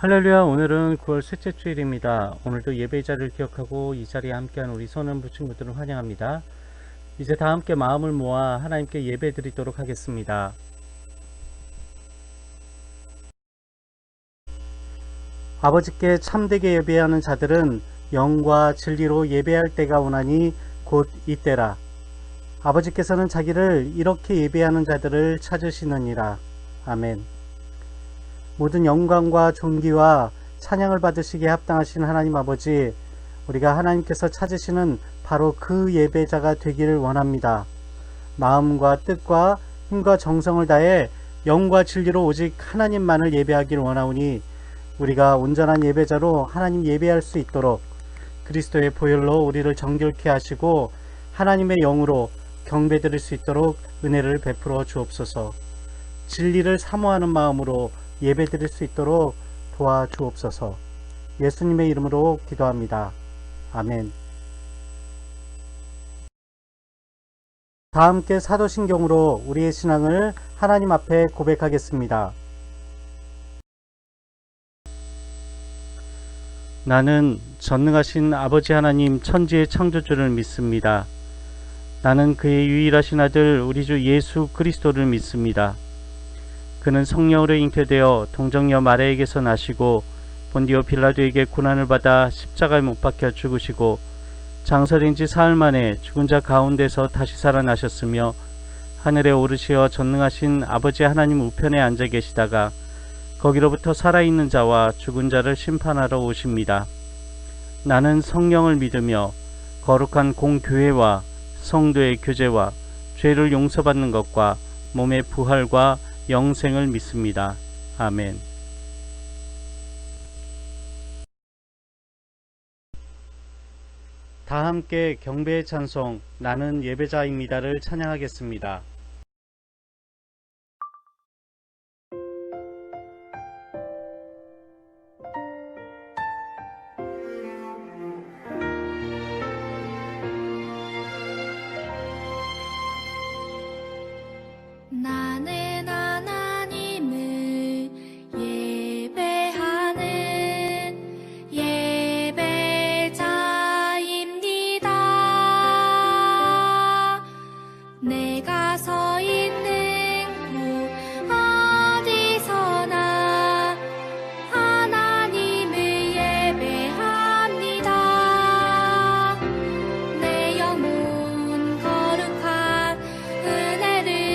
할렐루야. 오늘은 9월 셋째 주일입니다. 오늘도 예배의 자리를 기억하고 이 자리에 함께한 우리 선원부 친구들을 환영합니다. 이제 다 함께 마음을 모아 하나님께 예배 드리도록 하겠습니다. 아버지께 참되게 예배하는 자들은 영과 진리로 예배할 때가 오나니 곧 이때라. 아버지께서는 자기를 이렇게 예배하는 자들을 찾으시느니라. 아멘. 모든 영광과 존귀와 찬양을 받으시기에 합당하신 하나님 아버지, 우리가 하나님께서 찾으시는 바로 그 예배자가 되기를 원합니다. 마음과 뜻과 힘과 정성을 다해 영과 진리로 오직 하나님만을 예배하기를 원하오니 우리가 온전한 예배자로 하나님 예배할 수 있도록 그리스도의 보혈로 우리를 정결케 하시고 하나님의 영으로 경배드릴 수 있도록 은혜를 베풀어 주옵소서. 진리를 사모하는 마음으로 예배드릴 수 있도록 도와주옵소서. 예수님의 이름으로 기도합니다. 아멘. 다 함께 사도신경으로 우리의 신앙을 하나님 앞에 고백하겠습니다. 나는 전능하신 아버지 하나님 천지의 창조주를 믿습니다. 나는 그의 유일하신 아들 우리 주 예수 그리스도를 믿습니다. 그는 성령으로 잉태되어 동정녀 마리아에게서 나시고 본디오 빌라도에게 고난을 받아 십자가에 못 박혀 죽으시고 장설인 지 사흘 만에 죽은 자 가운데서 다시 살아나셨으며 하늘에 오르시어 전능하신 아버지 하나님 우편에 앉아 계시다가 거기로부터 살아있는 자와 죽은 자를 심판하러 오십니다. 나는 성령을 믿으며 거룩한 공교회와 성도의 교제와 죄를 용서받는 것과 몸의 부활과 영생을 믿습니다. 아멘. 다 함께 경배의 찬송 나는 예배자입니다를 찬양하겠습니다. 나는 하나님을 예배하는 예배자입니다. 내가 서 있는 곳 어디서나 하나님을 예배합니다. 내 영혼 거룩한 은혜를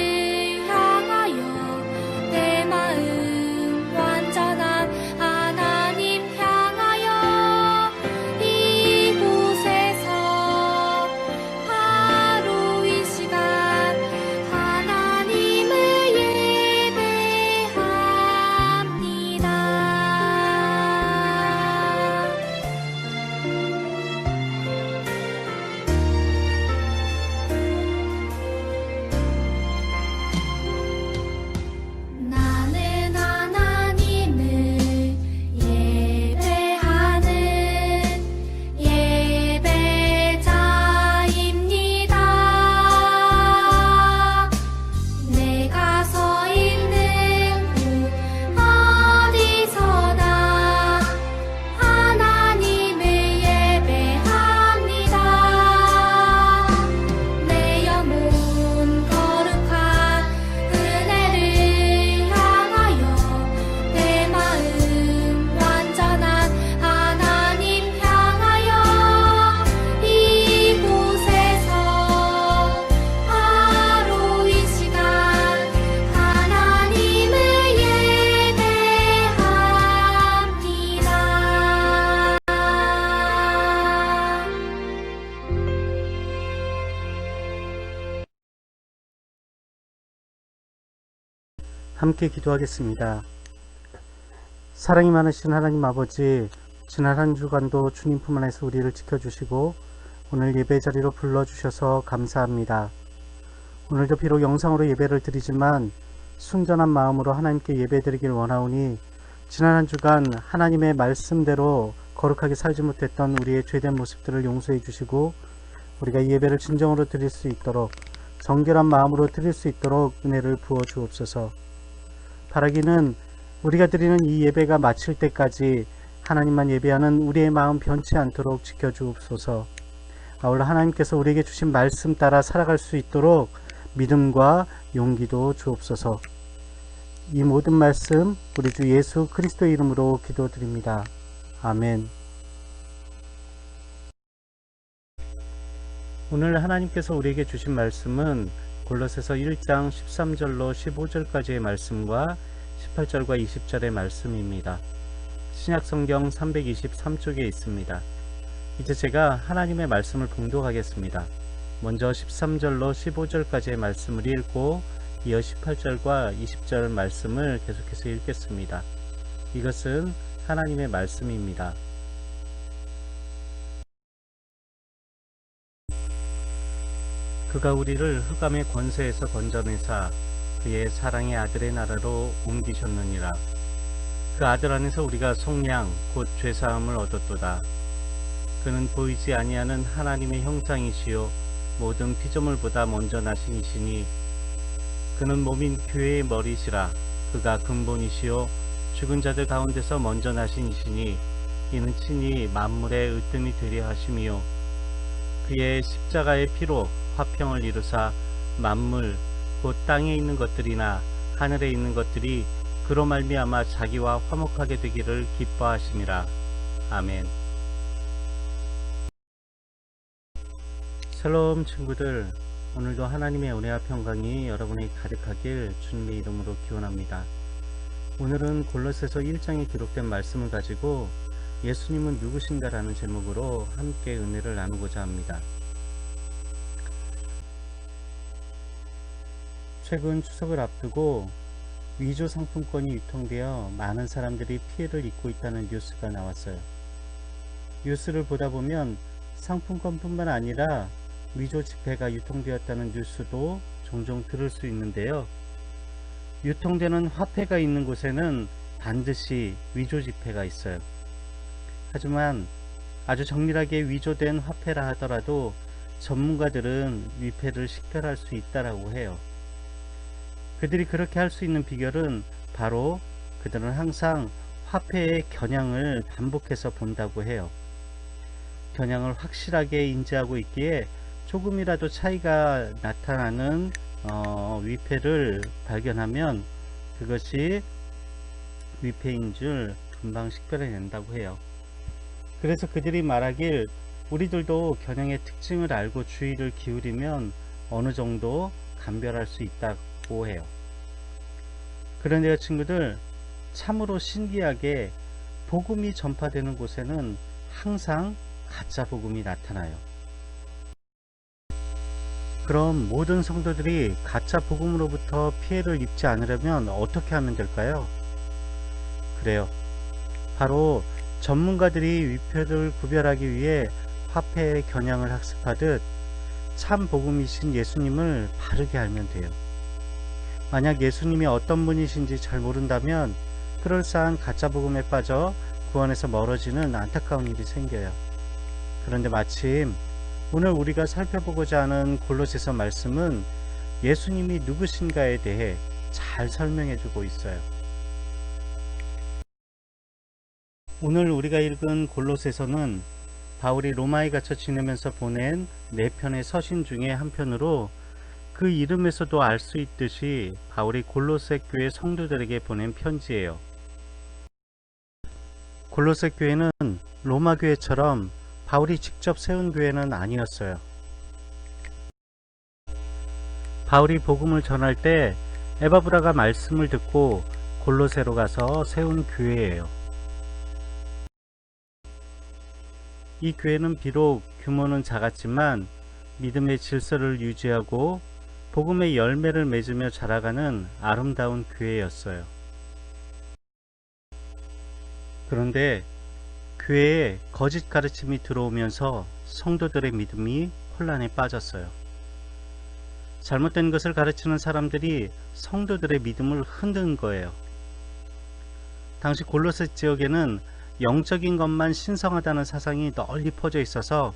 내 마음 완전한 하나님 향하여 이곳에서 바로 이 시간 하나님을 예배합니다. 나는 하나님을 예배하는 예배자입니다. 내가 서 있는 곳 어디서나 하나님을 예배합니다. 내 영혼 거룩한 은혜를 향하여 내 마음 완전한 하나님 향하여 이곳에서 바로 이 시간 하나님을 예배합니다. 함께 기도하겠습니다. 사랑이 많으신 하나님 아버지, 지난 한 주간도 주님 품 안에서 우리를 지켜주시고 오늘 예배 자리로 불러주셔서 감사합니다. 오늘도 비록 영상으로 예배를 드리지만 순전한 마음으로 하나님께 예배 드리길 원하오니 지난 한 주간 하나님의 말씀대로 거룩하게 살지 못했던 우리의 죄된 모습들을 용서해 주시고 우리가 이 예배를 진정으로 드릴 수 있도록 정결한 마음으로 드릴 수 있도록 은혜를 부어 주옵소서. 바라기는 우리가 드리는 이 예배가 마칠 때까지 하나님만 예배하는 우리의 마음 변치 않도록 지켜주옵소서. 아울러 하나님께서 우리에게 주신 말씀 따라 살아갈 수 있도록 믿음과 용기도 주옵소서. 이 모든 말씀 우리 주 예수 그리스도의 이름으로 기도드립니다. 아멘. 오늘 하나님께서 우리에게 주신 말씀은 골로새서 1장 13절로 15절까지의 말씀과 18절과 20절의 말씀입니다. 신약성경 323쪽에 있습니다. 이제 제가 하나님의 말씀을 봉독하겠습니다. 먼저 13절로 15절까지의 말씀을 읽고 이어 18절과 20절 말씀을 계속해서 읽겠습니다. 이것은 하나님의 말씀입니다. 그가 우리를 흑암의 권세에서 건져내사 그의 사랑의 아들의 나라로 옮기셨느니라. 그 아들 안에서 우리가 속량 곧 죄사함을 얻었도다. 그는 보이지 아니하는 하나님의 형상이시요 모든 피조물보다 먼저 나신 이시니 그는 몸인 교회의 머리시라. 그가 근본이시요 죽은 자들 가운데서 먼저 나신 이시니 이는 친히 만물의 으뜸이 되려 하심이요 그의 십자가의 피로 화평을 이루사 만물 곧 땅에 있는 것들이나 하늘에 있는 것들이 그로 말미암아 자기와 화목하게 되기를 기뻐하심이라. 아멘. 샬롬 친구들, 오늘도 하나님의 은혜와 평강이 여러분에게 가득하길 주님의 이름으로 기원합니다. 오늘은 골로새서 1장에 기록된 말씀을 가지고 예수님은 누구신가 라는 제목으로 함께 은혜를 나누고자 합니다. 최근 추석을 앞두고 위조 상품권이 유통되어 많은 사람들이 피해를 입고 있다는 뉴스가 나왔어요. 뉴스를 보다 보면 상품권뿐만 아니라 위조 지폐가 유통되었다는 뉴스도 종종 들을 수 있는데요. 유통되는 화폐가 있는 곳에는 반드시 위조 지폐가 있어요. 하지만 아주 정밀하게 위조된 화폐라 하더라도 전문가들은 위폐를 식별할 수 있다라고 해요. 그들이 그렇게 할 수 있는 비결은 바로 그들은 항상 화폐의 겨냥을 반복해서 본다고 해요. 겨냥을 확실하게 인지하고 있기에 조금이라도 차이가 나타나는 위폐를 발견하면 그것이 위폐인 줄 금방 식별해낸다고 해요. 그래서 그들이 말하길 우리들도 겨냥의 특징을 알고 주의를 기울이면 어느 정도 감별할 수 있다고 해요. 그런데요 친구들, 참으로 신기하게 복음이 전파되는 곳에는 항상 가짜 복음이 나타나요. 그럼 모든 성도들이 가짜 복음으로부터 피해를 입지 않으려면 어떻게 하면 될까요? 그래요. 바로 전문가들이 위폐를 구별하기 위해 화폐의 겨냥을 학습하듯 참 복음이신 예수님을 바르게 알면 돼요. 만약 예수님이 어떤 분이신지 잘 모른다면 그럴싸한 가짜 복음에 빠져 구원에서 멀어지는 안타까운 일이 생겨요. 그런데 마침 오늘 우리가 살펴보고자 하는 골로새서 말씀은 예수님이 누구신가에 대해 잘 설명해 주고 있어요. 오늘 우리가 읽은 골로새서는 바울이 로마에 갇혀 지내면서 보낸 4편의 서신 중에 한 편으로 그 이름에서도 알 수 있듯이 바울이 골로새 교회 성도들에게 보낸 편지예요. 골로새 교회는 로마 교회처럼 바울이 직접 세운 교회는 아니었어요. 바울이 복음을 전할 때 에바브라가 말씀을 듣고 골로새로 가서 세운 교회예요. 이 교회는 비록 규모는 작았지만 믿음의 질서를 유지하고 복음의 열매를 맺으며 자라가는 아름다운 교회였어요. 그런데 교회에 거짓 가르침이 들어오면서 성도들의 믿음이 혼란에 빠졌어요. 잘못된 것을 가르치는 사람들이 성도들의 믿음을 흔든 거예요. 당시 골로새 지역에는 영적인 것만 신성하다는 사상이 널리 퍼져 있어서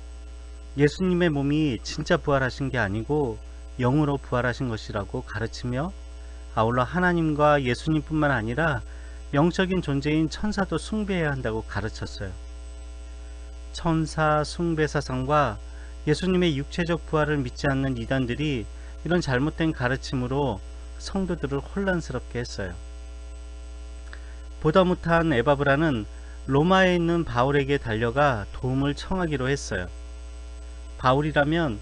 예수님의 몸이 진짜 부활하신 게 아니고 영으로 부활하신 것이라고 가르치며 아울러 하나님과 예수님뿐만 아니라 영적인 존재인 천사도 숭배해야 한다고 가르쳤어요. 천사 숭배 사상과 예수님의 육체적 부활을 믿지 않는 이단들이 이런 잘못된 가르침으로 성도들을 혼란스럽게 했어요. 보다 못한 에바브라는 로마에 있는 바울에게 달려가 도움을 청하기로 했어요. 바울이라면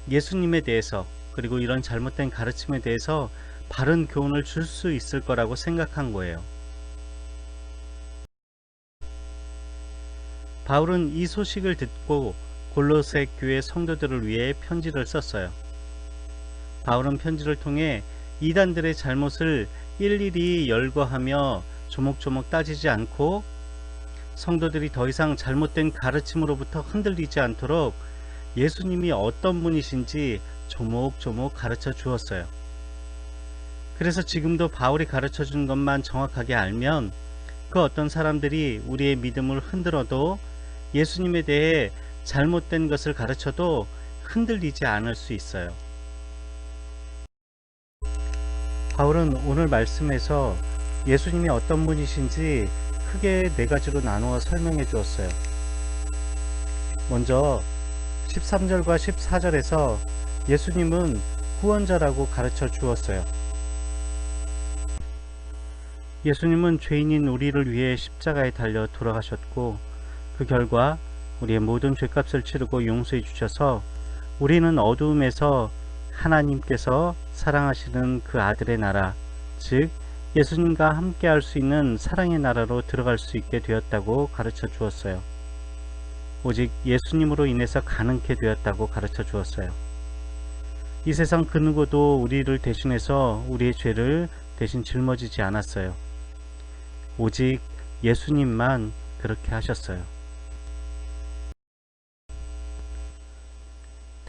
예수님에 대해서 그리고 이런 잘못된 가르침에 대해서 바른 교훈을 줄 수 있을 거라고 생각한 거예요. 바울은 이 소식을 듣고 골로새 교회 성도들을 위해 편지를 썼어요. 바울은 편지를 통해 이단들의 잘못을 일일이 열거하며 조목조목 따지지 않고 성도들이 더 이상 잘못된 가르침으로부터 흔들리지 않도록 예수님이 어떤 분이신지 조목조목 가르쳐 주었어요. 그래서 지금도 바울이 가르쳐 준 것만 정확하게 알면 그 어떤 사람들이 우리의 믿음을 흔들어도 예수님에 대해 잘못된 것을 가르쳐도 흔들리지 않을 수 있어요. 바울은 오늘 말씀에서 예수님이 어떤 분이신지 크게 네 가지로 나누어 설명해 주었어요. 먼저 13절과 14절에서 예수님은 구원자라고 가르쳐 주었어요. 예수님은 죄인인 우리를 위해 십자가에 달려 돌아가셨고 그 결과 우리의 모든 죄값을 치르고 용서해 주셔서 우리는 어두움에서 하나님께서 사랑하시는 그 아들의 나라, 즉 예수님과 함께 할 수 있는 사랑의 나라로 들어갈 수 있게 되었다고 가르쳐 주었어요. 오직 예수님으로 인해서 가능케 되었다고 가르쳐 주었어요. 이 세상 그 누구도 우리를 대신해서 우리의 죄를 대신 짊어지지 않았어요. 오직 예수님만 그렇게 하셨어요.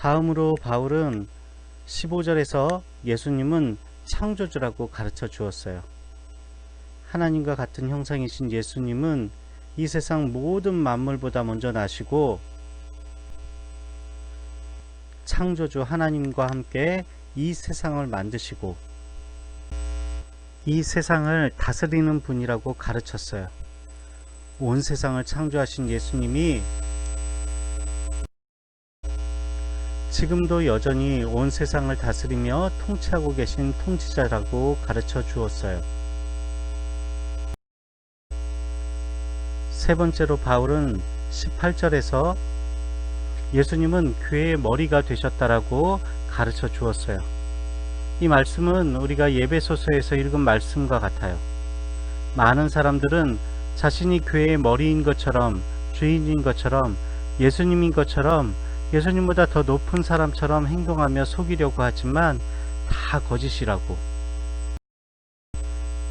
다음으로 바울은 15절에서 예수님은 창조주라고 가르쳐 주었어요. 하나님과 같은 형상이신 예수님은 이 세상 모든 만물보다 먼저 나시고 창조주 하나님과 함께 이 세상을 만드시고 이 세상을 다스리는 분이라고 가르쳤어요. 온 세상을 창조하신 예수님이 지금도 여전히 온 세상을 다스리며 통치하고 계신 통치자라고 가르쳐 주었어요. 세 번째로 바울은 18절에서 예수님은 교회의 머리가 되셨다라고 가르쳐 주었어요. 이 말씀은 우리가 예배소서에서 읽은 말씀과 같아요. 많은 사람들은 자신이 교회의 머리인 것처럼, 주인인 것처럼, 예수님인 것처럼, 예수님보다 더 높은 사람처럼 행동하며 속이려고 하지만 다 거짓이라고.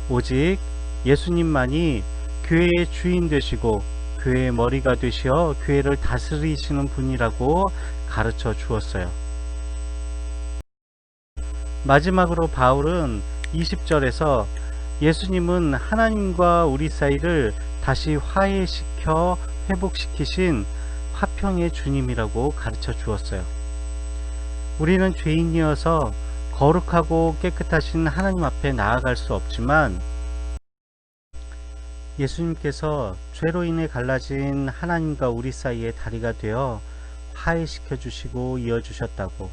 오직 예수님만이 교회의 주인 되시고 교회의 머리가 되시어 교회를 다스리시는 분이라고 가르쳐 주었어요. 마지막으로 바울은 20절에서 예수님은 하나님과 우리 사이를 다시 화해시켜 회복시키신 화평의 주님이라고 가르쳐 주었어요. 우리는 죄인이어서 거룩하고 깨끗하신 하나님 앞에 나아갈 수 없지만 예수님께서 죄로 인해 갈라진 하나님과 우리 사이의 다리가 되어 화해시켜 주시고 이어 주셨다고,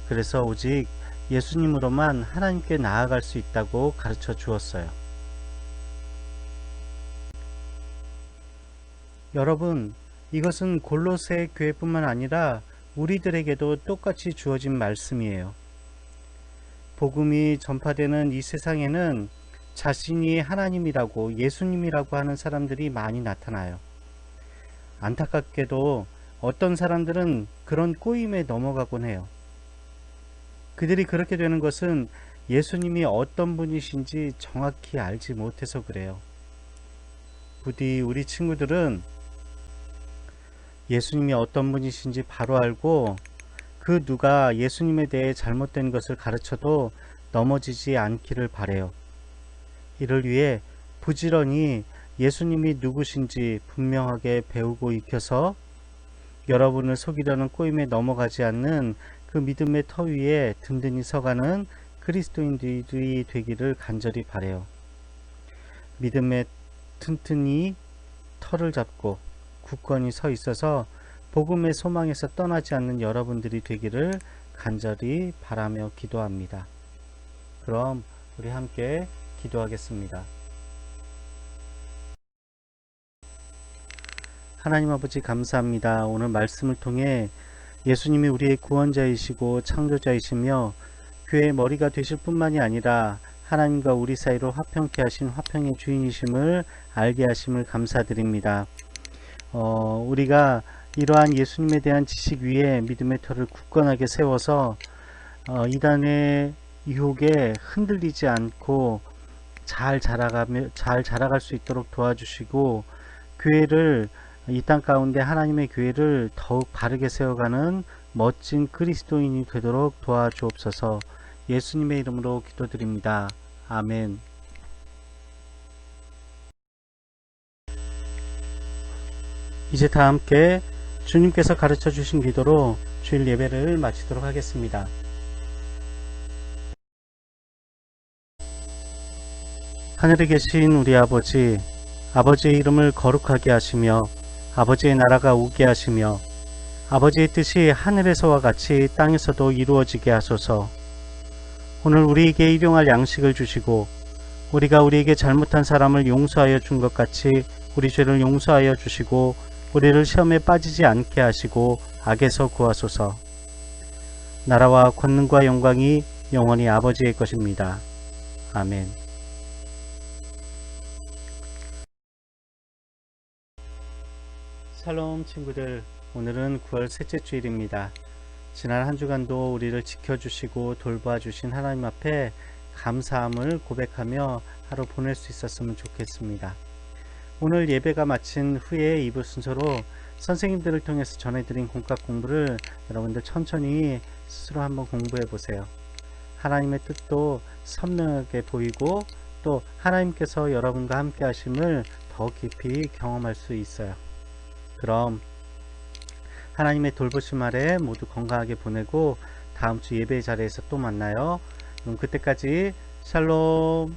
그래서 오직 예수님으로만 하나님께 나아갈 수 있다고 가르쳐 주었어요. 여러분, 이것은 골로새 교회뿐만 아니라 우리들에게도 똑같이 주어진 말씀이에요. 복음이 전파되는 이 세상에는 자신이 하나님이라고 예수님이라고 하는 사람들이 많이 나타나요. 안타깝게도 어떤 사람들은 그런 꼬임에 넘어가곤 해요. 그들이 그렇게 되는 것은 예수님이 어떤 분이신지 정확히 알지 못해서 그래요. 부디 우리 친구들은 예수님이 어떤 분이신지 바로 알고 그 누가 예수님에 대해 잘못된 것을 가르쳐도 넘어지지 않기를 바라요. 이를 위해 부지런히 예수님이 누구신지 분명하게 배우고 익혀서 여러분을 속이려는 꼬임에 넘어가지 않는 그 믿음의 터 위에 든든히 서가는 그리스도인들이 되기를 간절히 바라요. 믿음에 튼튼히 털을 잡고 굳건히 서 있어서 복음의 소망에서 떠나지 않는 여러분들이 되기를 간절히 바라며 기도합니다. 그럼 우리 함께 기도하겠습니다. 하나님 아버지 감사합니다. 오늘 말씀을 통해 예수님이 우리의 구원자이시고 창조자이시며 교회의 머리가 되실 뿐만이 아니라 하나님과 우리 사이로 화평케 하신 화평의 주인이심을 알게 하심을 감사드립니다. 우리가 이러한 예수님에 대한 지식 위에 믿음의 터를 굳건하게 세워서 이단의 유혹에 흔들리지 않고 잘 자라갈 수 있도록 도와주시고 교회를 이 땅 가운데 하나님의 교회를 더욱 바르게 세워가는 멋진 그리스도인이 되도록 도와주옵소서. 예수님의 이름으로 기도드립니다. 아멘. 이제 다 함께 주님께서 가르쳐 주신 기도로 주일 예배를 마치도록 하겠습니다. 하늘에 계신 우리 아버지, 아버지의 이름을 거룩하게 하시며 아버지의 나라가 오게 하시며 아버지의 뜻이 하늘에서와 같이 땅에서도 이루어지게 하소서. 오늘 우리에게 일용할 양식을 주시고 우리가 우리에게 잘못한 사람을 용서하여 준 것 같이 우리 죄를 용서하여 주시고 우리를 시험에 빠지지 않게 하시고 악에서 구하소서. 나라와 권능과 영광이 영원히 아버지의 것입니다. 아멘. 샬롬 친구들, 오늘은 9월 셋째 주일입니다. 지난 한 주간도 우리를 지켜주시고 돌봐주신 하나님 앞에 감사함을 고백하며 하루 보낼 수 있었으면 좋겠습니다. 오늘 예배가 마친 후에 2부 순서로 선생님들을 통해서 전해드린 공각 공부를 여러분들 천천히 스스로 한번 공부해 보세요. 하나님의 뜻도 선명하게 보이고 또 하나님께서 여러분과 함께 하심을 더 깊이 경험할 수 있어요. 그럼 하나님의 돌보심 아래 모두 건강하게 보내고 다음 주 예배 자리에서 또 만나요. 그럼 그때까지 샬롬.